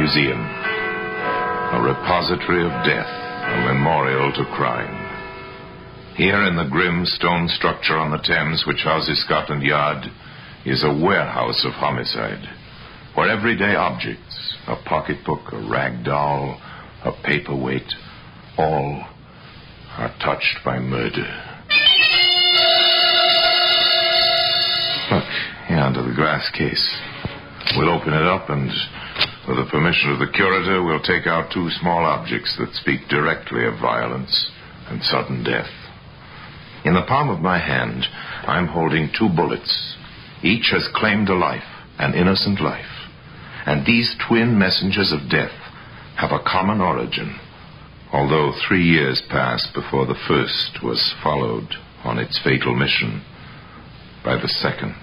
Museum, a repository of death, a memorial to crime. Here in the grim stone structure on the Thames which houses Scotland Yard is a warehouse of homicide, where everyday objects, a pocketbook, a rag doll, a paperweight, all are touched by murder. Look, here under the glass case. We'll open it up and, with the permission of the curator, we'll take out two small objects that speak directly of violence and sudden death. In the palm of my hand, I'm holding two bullets. Each has claimed a life, an innocent life. And these twin messengers of death have a common origin, although 3 years passed before the first was followed on its fatal mission by the second.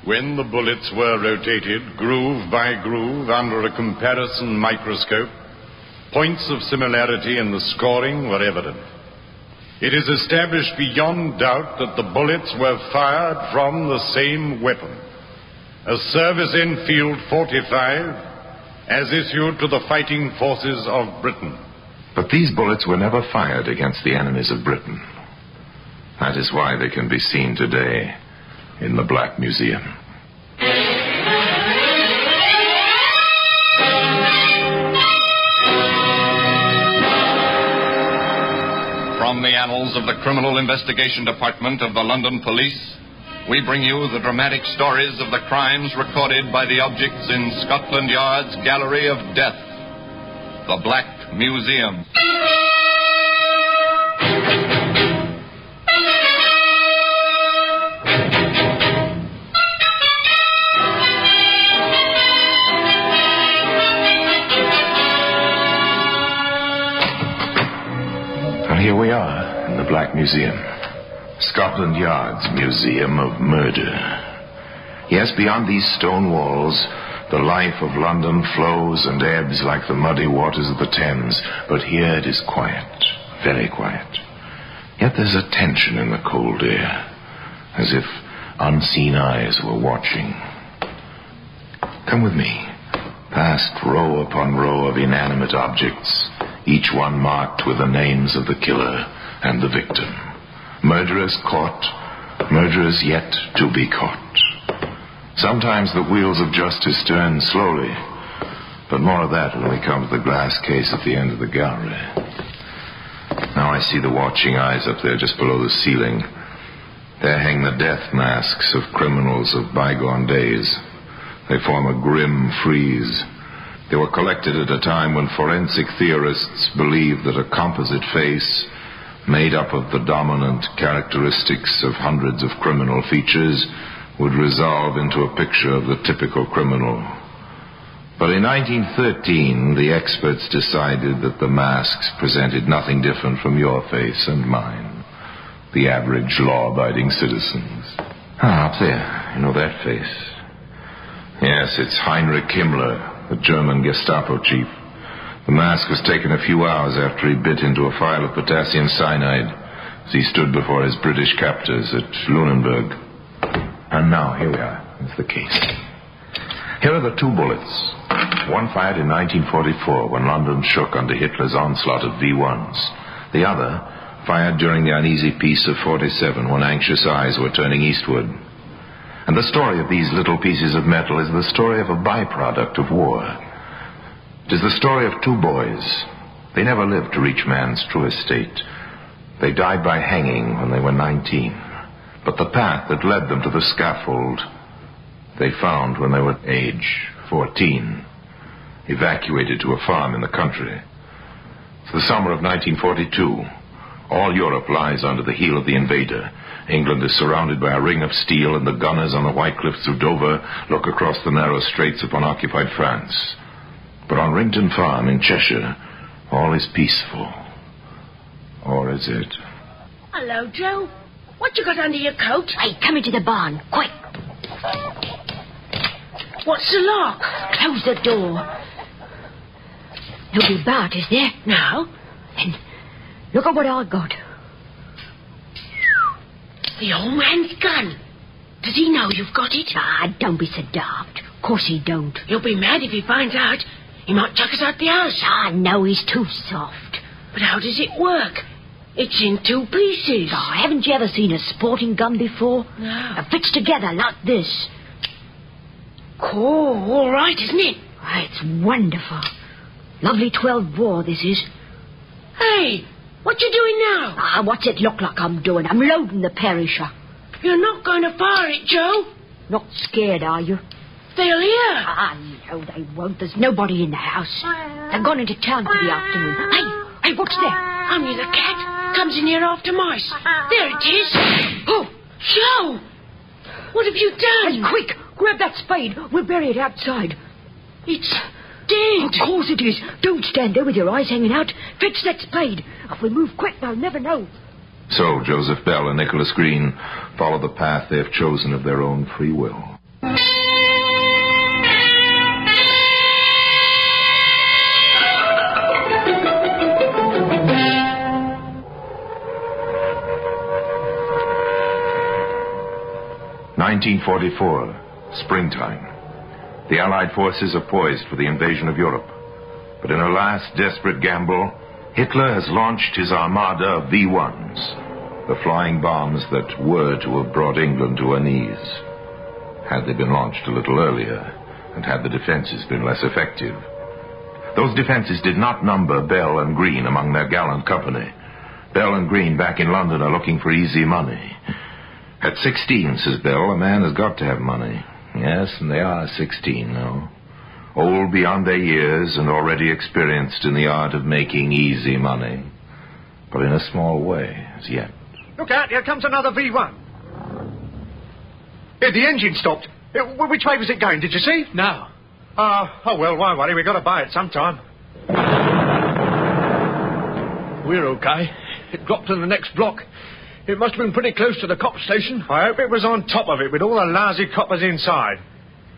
When the bullets were rotated, groove by groove, under a comparison microscope, points of similarity in the scoring were evident. It is established beyond doubt that the bullets were fired from the same weapon, a service-Enfield .45, as issued to the fighting forces of Britain. But these bullets were never fired against the enemies of Britain. That is why they can be seen today in the Black Museum. From the annals of the Criminal Investigation Department of the London Police, we bring you the dramatic stories of the crimes recorded by the objects in Scotland Yard's Gallery of Death, the Black Museum. Here we are in the Black Museum, Scotland Yard's Museum of Murder. Yes, beyond these stone walls, the life of London flows and ebbs like the muddy waters of the Thames, but here it is quiet, very quiet. Yet there's a tension in the cold air, as if unseen eyes were watching. Come with me, past row upon row of inanimate objects, each one marked with the names of the killer and the victim. Murderers caught, murderers yet to be caught. Sometimes the wheels of justice turn slowly, but more of that when we come to the glass case at the end of the gallery. Now I see the watching eyes up there just below the ceiling. There hang the death masks of criminals of bygone days. They form a grim frieze. They were collected at a time when forensic theorists believed that a composite face, made up of the dominant characteristics of hundreds of criminal features, would resolve into a picture of the typical criminal. But in 1913, the experts decided that the masks presented nothing different from your face and mine, the average law-abiding citizens. Ah, up there, you know that face. Yes, it's Heinrich Himmler, the German Gestapo chief. The mask was taken a few hours after he bit into a phial of potassium cyanide as he stood before his British captors at Lunenburg. And now, here we are. It's the case. Here are the two bullets. One fired in 1944 when London shook under Hitler's onslaught of V1s. The other fired during the uneasy peace of 47 when anxious eyes were turning eastward. And the story of these little pieces of metal is the story of a byproduct of war. It is the story of two boys. They never lived to reach man's true estate. They died by hanging when they were 19. But the path that led them to the scaffold, they found when they were age 14, evacuated to a farm in the country. It's the summer of 1942. All Europe lies under the heel of the invader. England is surrounded by a ring of steel, and the gunners on the white cliffs of Dover look across the narrow straits upon occupied France. But on Rington Farm in Cheshire, all is peaceful. Or is it? Hello, Joe. What you got under your coat? Hey, come into the barn, quick. What's the lock? Close the door. Nobody about, is there? No. Then look at what I got. The old man's gun. Does he know you've got it? Ah, don't be so daft. Of course he don't. He'll be mad if he finds out. He might chuck us out the house. Ah, no, he's too soft. But how does it work? It's in two pieces. Oh, haven't you ever seen a sporting gun before? No. It fits together like this. Cool, all right, isn't it? Oh, it's wonderful. Lovely 12 bore, this is. Hey, what you doing now? Ah, what's it look like I'm doing? I'm loading the perisher. You're not going to fire it, Joe. Not scared, are you? They'll hear. Ah, no, they won't. There's nobody in the house. They've gone into town for the afternoon. Hey, what's that? Only the cat. Comes in here after mice. There it is. Oh, Joe! What have you done? Hey, quick! Grab that spade. We'll bury it outside. It's dead. Of course it is. Don't stand there with your eyes hanging out. Fetch that spade. If we move quick, they'll never know. So Joseph Bell and Nicholas Green follow the path they've chosen of their own free will. "1944, springtime. The Allied forces are poised for the invasion of Europe. But in a last desperate gamble, Hitler has launched his armada of V-1s, the flying bombs that were to have brought England to her knees. Had they been launched a little earlier, and had the defenses been less effective. Those defenses did not number Bell and Green among their gallant company. Bell and Green back in London are looking for easy money. At 16, says Bell, a man has got to have money. Yes, and they are 16 now. Old beyond their years and already experienced in the art of making easy money. But in a small way, as yet. Look out, here comes another V1. Here, the engine stopped. Which way was it going, did you see? No. Oh, well, why worry? We've got to buy it sometime. We're okay. It dropped in the next block. It must have been pretty close to the cop station. I hope it was on top of it with all the lousy coppers inside.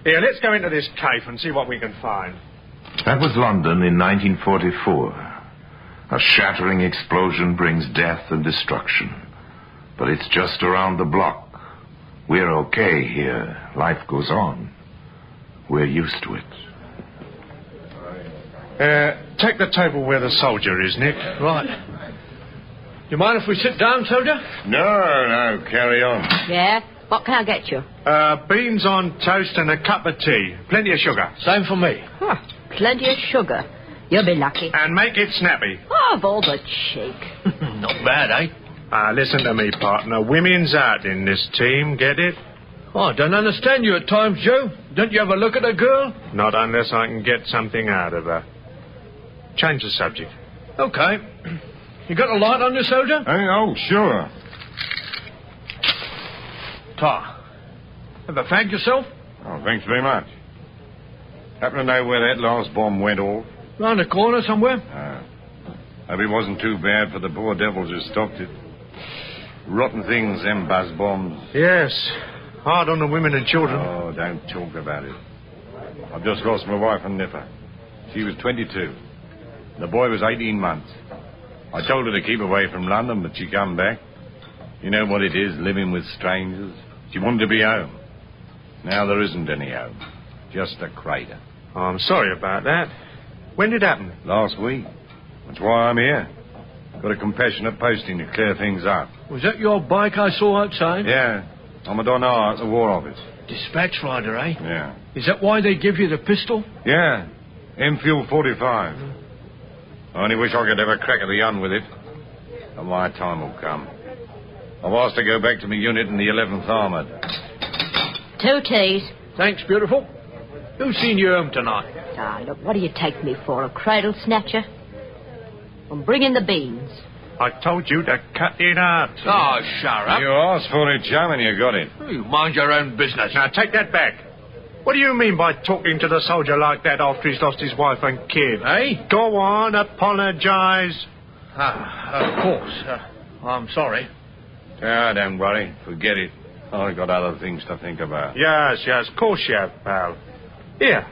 Here, let's go into this cave and see what we can find. That was London in 1944. A shattering explosion brings death and destruction. But it's just around the block. We're okay here. Life goes on. We're used to it. Take the table where the soldier is, Nick. Right. You mind if we sit down, soldier? No, carry on. Yeah? What can I get you? Beans on toast and a cup of tea. Plenty of sugar. Same for me. Huh, plenty of sugar. You'll be lucky. And make it snappy. Oh, of all the cheek. Not bad, eh? Listen to me, partner. Women's out in this team, get it? Oh, I don't understand you at times, Joe. Don't you ever look at a girl? Not unless I can get something out of her. Change the subject. Okay. You got a light on you, soldier? Oh, sure. Tar. Ever fagged yourself? Oh, thanks very much. Happen to know where that last bomb went off? Round the corner somewhere? Hope it wasn't too bad for the poor devils who stopped it. Rotten things, them buzz bombs. Yes. Hard on the women and children. Oh, don't talk about it. I've just lost my wife and nipper. She was 22. The boy was 18 months. I told her to keep away from London, but she come back. You know what it is, living with strangers. She wanted to be home. Now there isn't any home. Just a crater. Oh, I'm sorry about that. When did it happen? Last week. That's why I'm here. Got a compassionate posting to clear things up. Was that your bike I saw outside? Yeah. I'm a Donner at the War Office. Dispatch rider, eh? Yeah. Is that why they give you the pistol? Yeah. Enfield 45. I only wish I could have a crack at the gun with it. But my time will come. I've asked to go back to my unit in the 11th Armoured. 2 teas. Thanks, beautiful. Who's seen you home tonight? Ah, look, what do you take me for, a cradle snatcher? I'm bringing the beans. I told you to cut it out. Oh, shut up. You asked for it, chum, and you got it. You mind your own business. Now, take that back. What do you mean by talking to the soldier like that after he's lost his wife and kid? Eh? Go on, apologise. Of course. I'm sorry. Don't worry. Forget it. I've got other things to think about. Yes, of course you have, pal. Here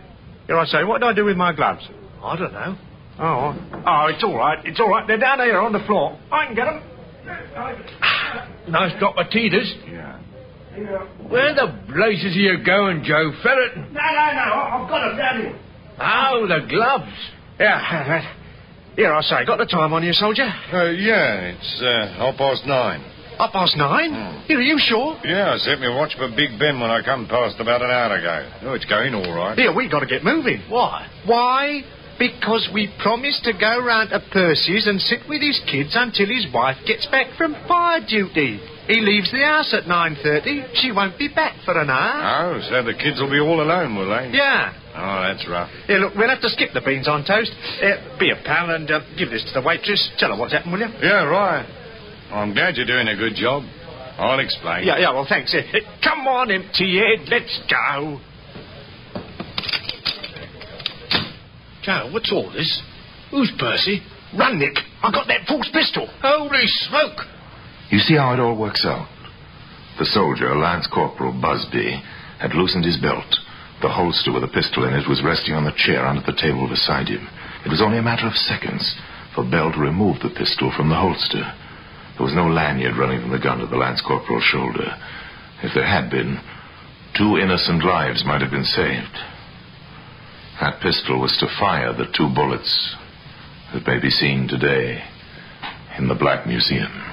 I say, what do I do with my gloves? I don't know. Oh, it's all right. It's all right. They're down here on the floor. I can get them. Nice drop of tea, this. Yeah. Where the blazes are you going, Joe Ferret? No. I've got them down here. Oh, the gloves. Yeah, here I say, got the time on you, soldier? Yeah, it's 9:30. 9:30? Here, are you sure? Yeah, I set my watch for Big Ben when I come past about an hour ago. Oh, it's going all right. Here, we got to get moving. Why? Why? Because we promised to go round to Percy's and sit with his kids until his wife gets back from fire duty. He leaves the house at 9:30. She won't be back for an hour. Oh, so the kids will be all alone, will they? Yeah. Oh, that's rough. Here, look, we'll have to skip the beans on toast. Be a pal and give this to the waitress. Tell her what's happened, will you? Yeah, right. I'm glad you're doing a good job. I'll explain. Yeah, well, thanks. Come on, empty head, let's go. Joe, what's all this? Who's Percy? Run, Nick. I got that false pistol. Holy smoke! You see how it all works out? The soldier, Lance Corporal Busby, had loosened his belt. The holster with a pistol in it was resting on the chair under the table beside him. It was only a matter of seconds for Bell to remove the pistol from the holster. There was no lanyard running from the gun to the Lance Corporal's shoulder. If there had been, 2 innocent lives might have been saved. That pistol was to fire the 2 bullets that may be seen today in the Black Museum.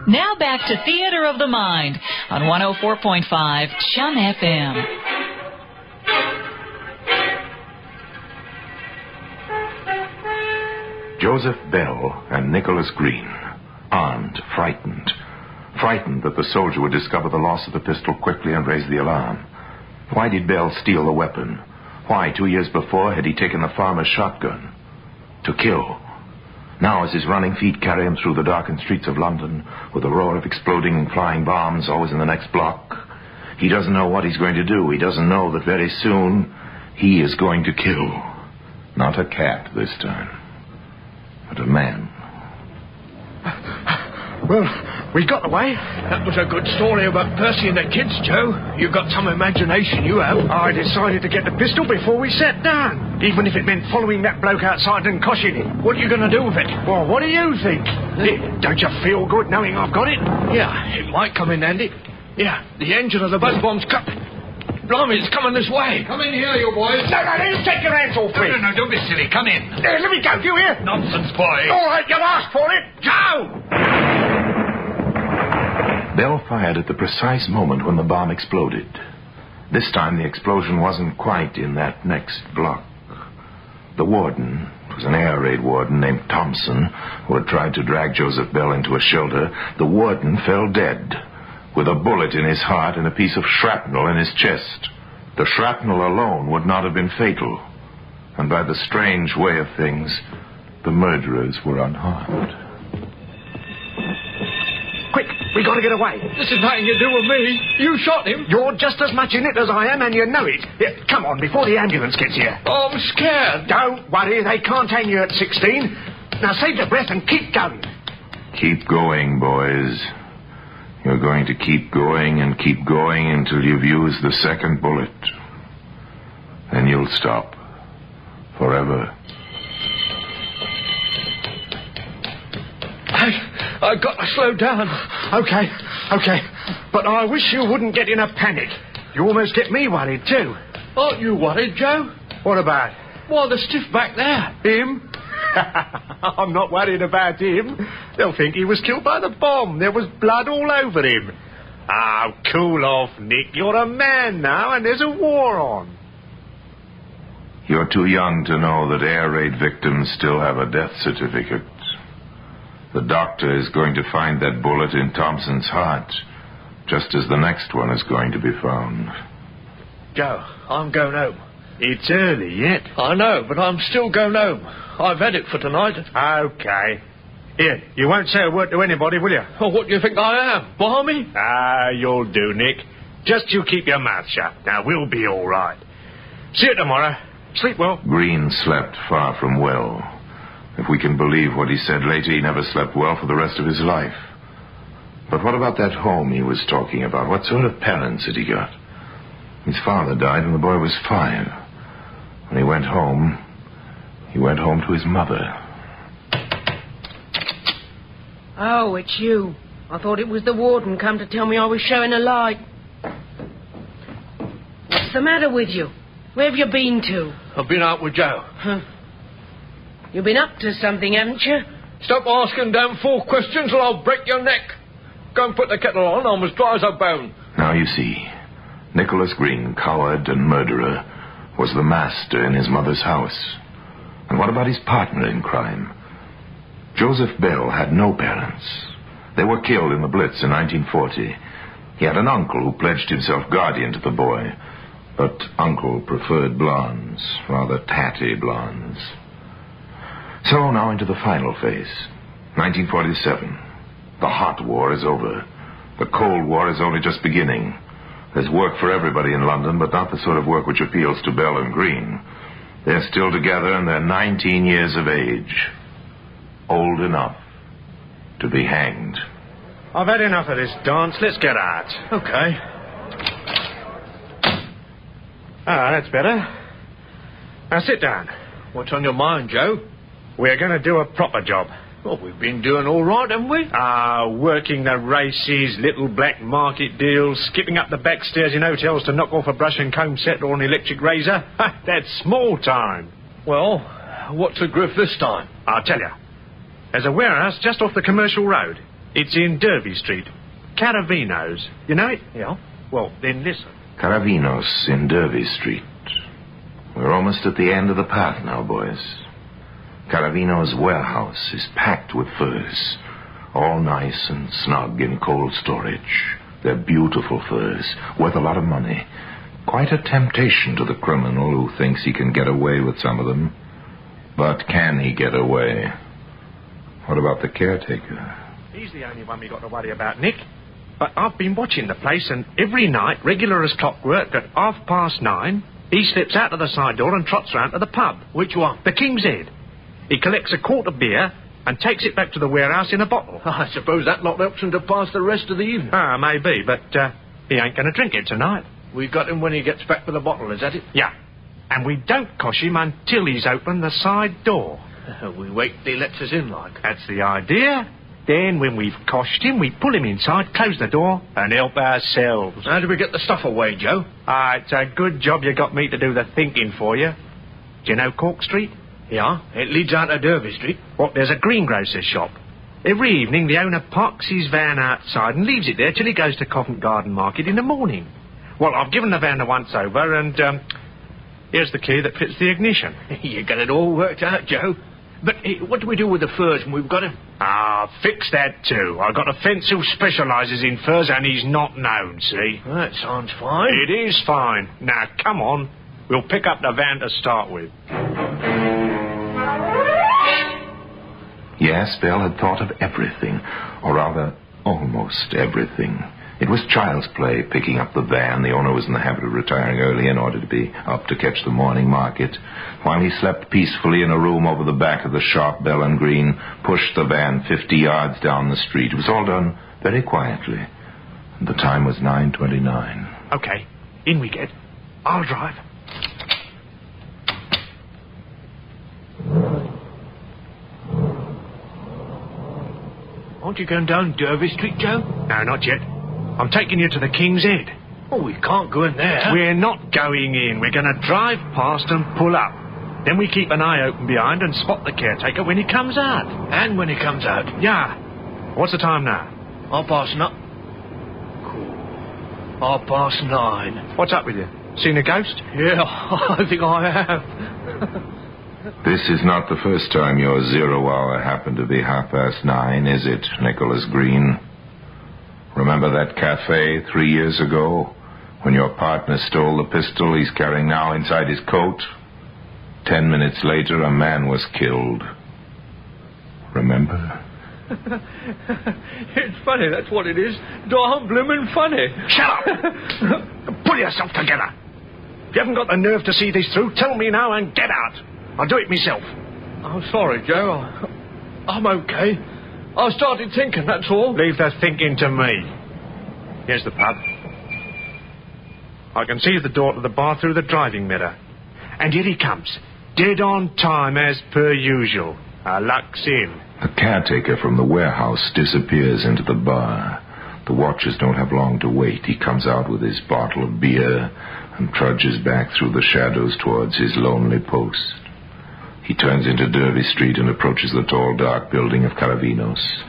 Now back to Theater of the Mind on 104.5 Chum FM. Joseph Bell and Nicholas Green, armed, frightened that the soldier would discover the loss of the pistol quickly and raise the alarm. Why did Bell steal the weapon? Why, 2 years before, had he taken the farmer's shotgun? To kill. Now, as his running feet carry him through the darkened streets of London, with the roar of exploding and flying bombs always in the next block, he doesn't know what he's going to do. He doesn't know that very soon he is going to kill. Not a cat this time, but a man. Well, we got away. That was a good story about Percy and the kids, Joe. You've got some imagination, you have. I decided to get the pistol before we sat down, even if it meant following that bloke outside and coshing him. What are you going to do with it? Well, what do you think? Don't you feel good knowing I've got it? Yeah, it might come in handy. Yeah, the engine of the buzz bomb's cut. Blimey, it's coming this way. Come in here, you boys. No, you take your hands off me. No, don't be silly. Come in. Let me go, do you hear? Nonsense, boy. All right, you asked for it. Go! Bell fired at the precise moment when the bomb exploded. This time the explosion wasn't quite in that next block. The warden, it was an air raid warden named Thompson, who had tried to drag Joseph Bell into a shelter, the warden fell dead, with a bullet in his heart and a piece of shrapnel in his chest. The shrapnel alone would not have been fatal, and by the strange way of things, the murderers were unharmed. Quick, we got to get away. This is nothing to do with me. You shot him. You're just as much in it as I am, and you know it. Come on, before the ambulance gets here. Oh, I'm scared. Don't worry, they can't hang you at 16. Now save your breath and keep going. Keep going, boys. You're going to keep going and keep going until you've used the second bullet. Then you'll stop. Forever. I've got to slow down. Okay. But I wish you wouldn't get in a panic. You almost get me worried, too. Aren't you worried, Joe? What about? Why, the stiff back there. Him? I'm not worried about him. They'll think he was killed by the bomb. There was blood all over him. Oh, cool off, Nick. You're a man now, and there's a war on. You're too young to know that air raid victims still have a death certificate. The doctor is going to find that bullet in Thompson's heart, just as the next one is going to be found. Joe, I'm going home. It's early yet. I know, but I'm still going home. I've had it for tonight. Okay. Here, you won't say a word to anybody, will you? Oh, what do you think I am, Barmy? You'll do, Nick. Just you keep your mouth shut. Now, we'll be all right. See you tomorrow. Sleep well. Green slept far from well. If we can believe what he said later, he never slept well for the rest of his life. But what about that home he was talking about? What sort of parents had he got? His father died when the boy was 5. When he went home to his mother. Oh, it's you. I thought it was the warden come to tell me I was showing a light. What's the matter with you? Where have you been to? I've been out with Joe. Huh. You've been up to something, haven't you? Stop asking damn fool questions or I'll break your neck. Go and put the kettle on. I'm as dry as a bone. Now you see, Nicholas Green, coward and murderer, was the master in his mother's house. And what about his partner in crime? Joseph Bell had no parents. They were killed in the Blitz in 1940. He had an uncle who pledged himself guardian to the boy. But Uncle preferred blondes, rather tatty blondes. So now into the final phase. 1947. The hot war is over. The Cold War is only just beginning. There's work for everybody in London, but not the sort of work which appeals to Bell and Green. They're still together and they're 19 years of age. Old enough to be hanged. I've had enough of this dance. Let's get out. Okay. Ah, that's better. Now sit down. What's on your mind, Joe? We're going to do a proper job. Well, we've been doing all right, haven't we? Working the races, little black market deals, skipping up the back stairs in hotels to knock off a brush and comb set or an electric razor. That's small time. Well, what's the griff this time? I'll tell you. There's a warehouse just off the commercial road. It's in Derby Street. Caravinos. You know it? Yeah. Well, then listen. Caravinos in Derby Street. We're almost at the end of the path now, boys. Caravinos' warehouse is packed with furs, all nice and snug in cold storage. They're beautiful furs, worth a lot of money. Quite a temptation to the criminal who thinks he can get away with some of them. But can he get away? What about the caretaker? He's the only one we got to worry about, Nick. But I've been watching the place, and every night, regular as clockwork, at 9:30, he slips out of the side door and trots round to the pub. Which one? The King's Head. He collects a quart of beer and takes it back to the warehouse in a bottle. I suppose that lot helps him to pass the rest of the evening. Maybe, but he ain't going to drink it tonight. We got him when he gets back with the bottle, is that it? Yeah. And we don't cosh him until he's opened the side door. We wait till he lets us in, like. That's the idea. Then, when we've coshed him, we pull him inside, close the door, and help ourselves. How do we get the stuff away, Joe? It's a good job you got me to do the thinking for you. Do you know Cork Street? Yeah, it leads out of Derby Street. Well, there's a greengrocer's shop. Every evening, the owner parks his van outside and leaves it there till he goes to Covent Garden Market in the morning. Well, I've given the van a once-over, and here's the key that fits the ignition. You got it all worked out, Joe. But what do we do with the furs when we've got him? Fix that too. I've got a fence who specialises in furs and he's not known, see? That sounds fine. It is fine. Now, come on. We'll pick up the van to start with. Yes, Bell had thought of everything, or rather, almost everything. It was child's play picking up the van. The owner was in the habit of retiring early in order to be up to catch the morning market. While he slept peacefully in a room over the back of the shop, Bell and Green pushed the van 50 yards down the street. It was all done very quietly. The time was 9:29. Okay, in we get. I'll drive. Aren't you going down Derby Street, Joe? No, not yet. I'm taking you to the King's Head. Oh, we can't go in there. We're not going in. We're going to drive past and pull up. Then we keep an eye open behind and spot the caretaker when he comes out. And when he comes out? Yeah. What's the time now? 9:30. Cool. 9:30. What's up with you? Seen a ghost? Yeah, I think I have. This is not the first time your 0 hour happened to be 9:30, is it, Nicholas Green? Remember that cafe 3 years ago, when your partner stole the pistol he's carrying now inside his coat? 10 minutes later, a man was killed. Remember? It's funny, that's what it is. Darn bloomin' funny. Shut up! Pull yourself together. If you haven't got the nerve to see this through, tell me now and get out. I'll do it myself. I'm sorry, Joe. I'm okay. I started thinking, that's all. Leave the thinking to me. Here's the pub. I can see the door to the bar through the driving mirror. And here he comes. Dead on time, as per usual. Our luck's in. The caretaker from the warehouse disappears into the bar. The watchers don't have long to wait. He comes out with his bottle of beer and trudges back through the shadows towards his lonely post. He turns into Derby Street and approaches the tall, dark building of Caravinos,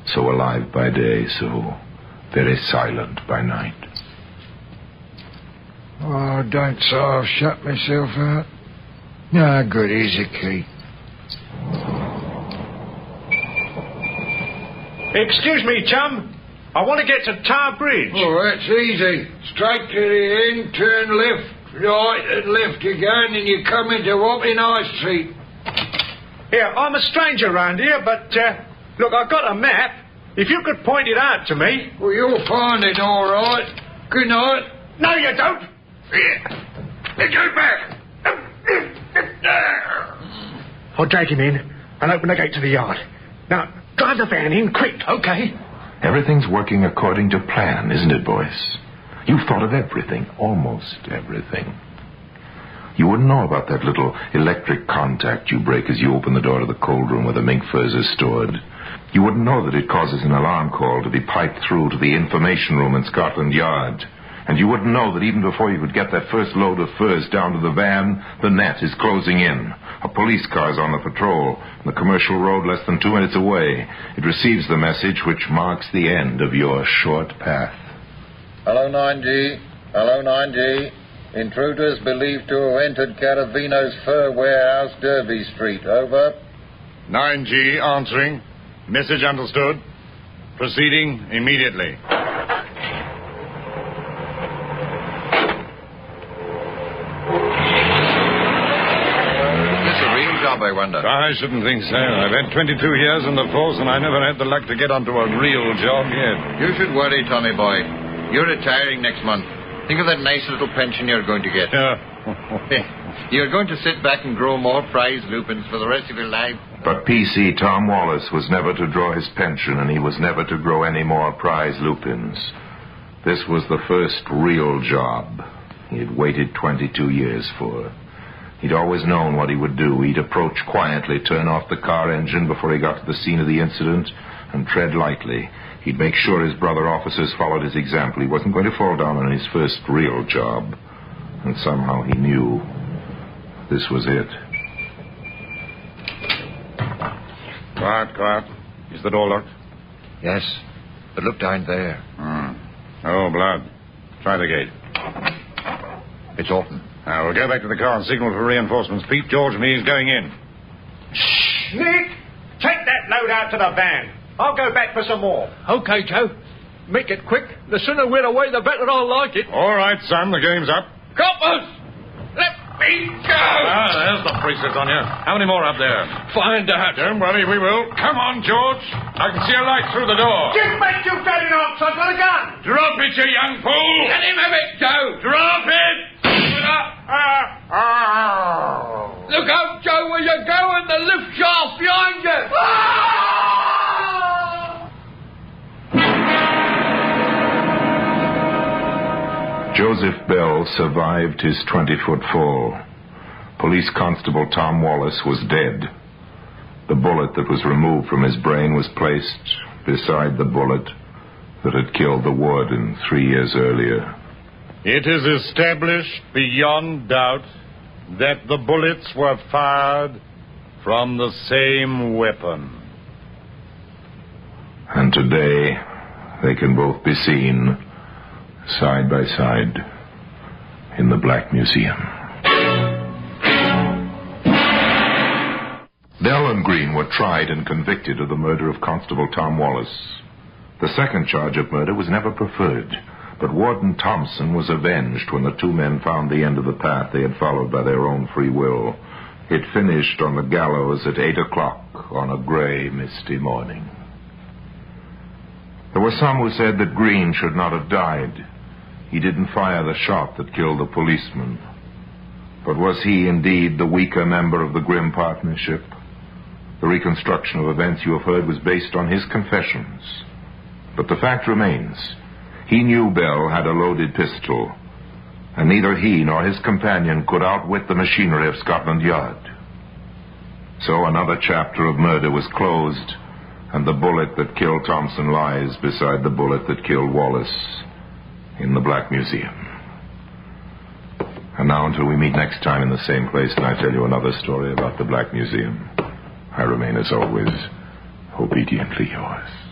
so alive by day, so very silent by night. Oh, don't say I've shut myself out. No good, easy key. Excuse me, chum. I want to get to Tower Bridge. Oh, that's easy. Straight to the end, turn left, right and left again, and you come into Wapping High Street. Here, I'm a stranger round here, but, look, I've got a map. If you could point it out to me... Well, you'll find it all right. Good night. No, you don't. Here. Go back. I'll drag him in and open the gate to the yard. Now, drive the van in quick, okay? Everything's working according to plan, isn't it, boys? You've thought of everything, almost everything. You wouldn't know about that little electric contact you break as you open the door to the cold room where the mink furs are stored. You wouldn't know that it causes an alarm call to be piped through to the information room in Scotland Yard. And you wouldn't know that even before you could get that first load of furs down to the van, the net is closing in. A police car's on the patrol, and the commercial road less than 2 minutes away. It receives the message which marks the end of your short path. Hello, 9G. Hello, 9G. Intruders believed to have entered Caravino's fur warehouse, Derby Street. Over. 9G answering. Message understood. Proceeding immediately. I wonder. I shouldn't think so. I've had 22 years in the force, and I never had the luck to get onto a real job yet. You should worry, Tommy boy. You're retiring next month. Think of that nice little pension you're going to get. You're going to sit back and grow more prize lupins for the rest of your life. But PC Tom Wallace was never to draw his pension, and he was never to grow any more prize lupins. This was the first real job he had waited 22 years for. He'd always known what he would do. He'd approach quietly, turn off the car engine before he got to the scene of the incident, and tread lightly. He'd make sure his brother officers followed his example. He wasn't going to fall down on his first real job. And somehow he knew this was it. Quiet, quiet. Is the door locked? Yes, but look down there. Oh, blood. Try the gate. It's open. Now, we'll go back to the car and signal for reinforcements. Pete, George, and me is going in. Shh! Nick! Take that load out to the van. I'll go back for some more. Okay, Joe. Make it quick. The sooner we're away, the better I'll like it. All right, son, the game's up. Coppers! Let me go! There's the precepts on you. How many more up there? Find out. Don't worry, we will. Come on, George. I can see a light through the door. Get back, you dirty ox! I've got a gun! Drop it, you young fool! Let him have it, Joe! Drop it! Look out, Joe, where you're going. The lift shaft behind you. Joseph Bell survived his 20-foot fall. Police Constable Tom Wallace was dead. The bullet that was removed from his brain was placed beside the bullet that had killed the warden 3 years earlier. It is established beyond doubt that the bullets were fired from the same weapon. And today, they can both be seen side by side in the Black Museum. Bell and Green were tried and convicted of the murder of Constable Tom Wallace. The second charge of murder was never preferred, but Warden Thompson was avenged when the two men found the end of the path they had followed by their own free will. It finished on the gallows at 8 o'clock on a gray, misty morning. There were some who said that Green should not have died. He didn't fire the shot that killed the policeman. But was he indeed the weaker member of the grim partnership? The reconstruction of events you have heard was based on his confessions. But the fact remains, he knew Bell had a loaded pistol, and neither he nor his companion could outwit the machinery of Scotland Yard. So another chapter of murder was closed, and the bullet that killed Thompson lies beside the bullet that killed Wallace in the Black Museum. And now, until we meet next time in the same place and I tell you another story about the Black Museum, I remain, as always, obediently yours.